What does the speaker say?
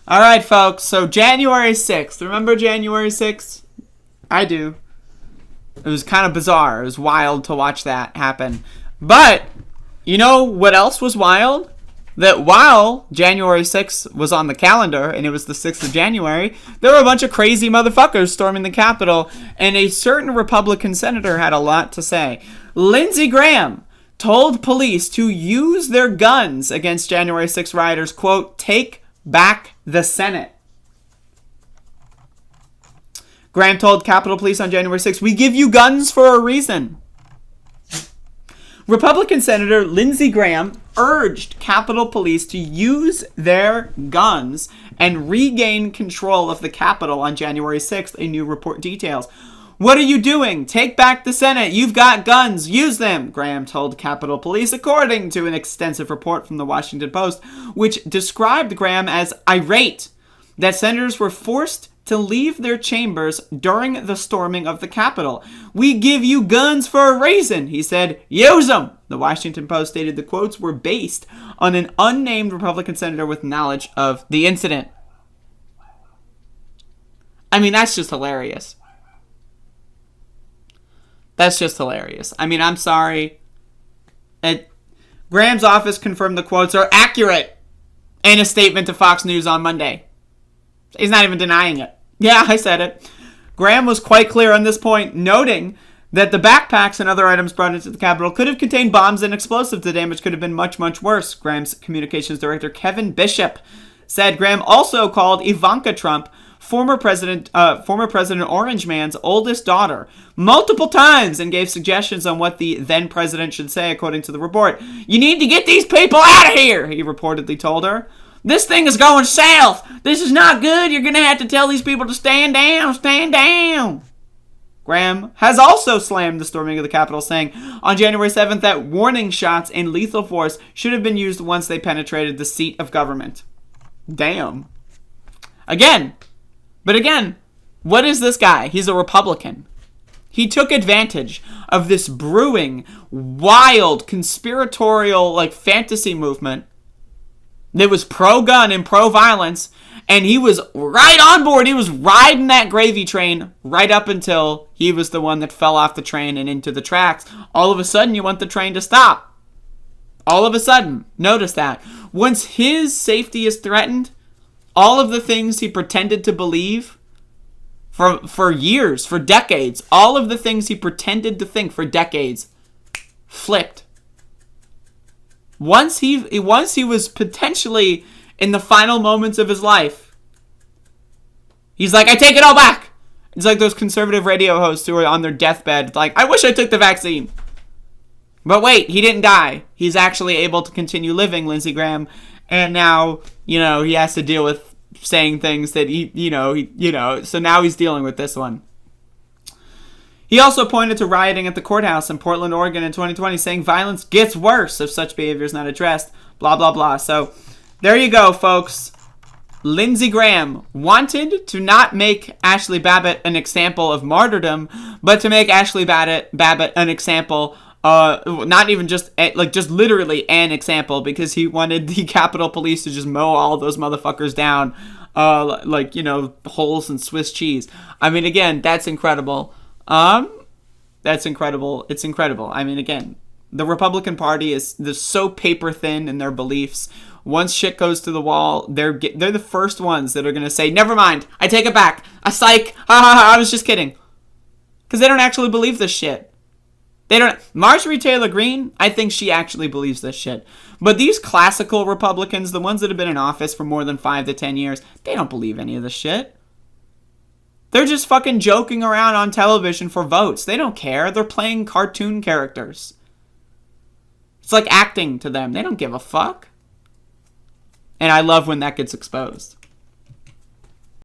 All right, folks. So January 6th. Remember January 6th? I do. It was kind of bizarre. It was wild to watch that happen. But you know what else was wild? That while January 6th was on the calendar, and it was the 6th of January, there were a bunch of crazy motherfuckers storming the Capitol, and a certain Republican senator had a lot to say. Lindsey Graham told police to use their guns against January 6th rioters, quote, take back the Senate. Graham told Capitol Police on January 6th, we give you guns for a reason. Republican Senator Lindsey Graham urged Capitol Police to use their guns and regain control of the Capitol on January 6th, a new report details. What are you doing? Take back the Senate. You've got guns. Use them, Graham told Capitol Police, according to an extensive report from the Washington Post, which described Graham as irate that senators were forced to leave their chambers during the storming of the Capitol. We give you guns for a reason, he said. Use them. The Washington Post stated the quotes were based on an unnamed Republican senator with knowledge of the incident. I mean, that's just hilarious. That's just hilarious. I mean, I'm sorry. Graham's office confirmed the quotes are accurate in a statement to Fox News on Monday. He's not even denying it. Yeah, I said it. Graham was quite clear on this point, noting that the backpacks and other items brought into the Capitol could have contained bombs and explosives. The damage could have been much, much worse. Graham's communications director, Kevin Bishop, said Graham also called Ivanka Trump, former President Orange Man's oldest daughter, multiple times and gave suggestions on what the then president should say, according to the report. You need to get these people out of here, he reportedly told her. This thing is going south. This is not good. You're going to have to tell these people to stand down. Stand down. Graham has also slammed the storming of the Capitol, saying on January 7th that warning shots and lethal force should have been used once they penetrated the seat of government. Damn. Again, what is this guy? He's a Republican. He took advantage of this brewing, wild, conspiratorial, fantasy movement that was pro-gun and pro-violence, and he was right on board. He was riding that gravy train right up until he was the one that fell off the train and into the tracks. All of a sudden, you want the train to stop. All of a sudden. Notice that. Once his safety is threatened, all of the things he pretended to believe for years, for decades, all of the things he pretended to think for decades, flipped. Once he was potentially in the final moments of his life, he's like, I take it all back. It's like those conservative radio hosts who are on their deathbed, like, I wish I took the vaccine. But wait, he didn't die. He's actually able to continue living, Lindsey Graham, and now, he has to deal with saying things that so now he's dealing with this one. He also pointed to rioting at the courthouse in Portland, Oregon in 2020, saying violence gets worse if such behavior is not addressed, blah, blah, blah. So there you go, folks. Lindsey Graham wanted to not make Ashley Babbitt an example of martyrdom, but to make Ashley Babbitt an example, not even just literally an example, because he wanted the Capitol Police to just mow all those motherfuckers down, holes in Swiss cheese. I mean, again, that's incredible. That's incredible. It's incredible. I mean, again, the Republican Party they're so paper thin in their beliefs. Once shit goes to the wall, they're the first ones that are going to say, never mind, I take it back. A psych. I was just kidding. Because they don't actually believe this shit. They don't. Marjorie Taylor Greene, I think she actually believes this shit. But these classical Republicans, the ones that have been in office for more than 5 to 10 years, they don't believe any of this shit. They're just fucking joking around on television for votes. They don't care. They're playing cartoon characters. It's like acting to them. They don't give a fuck. And I love when that gets exposed.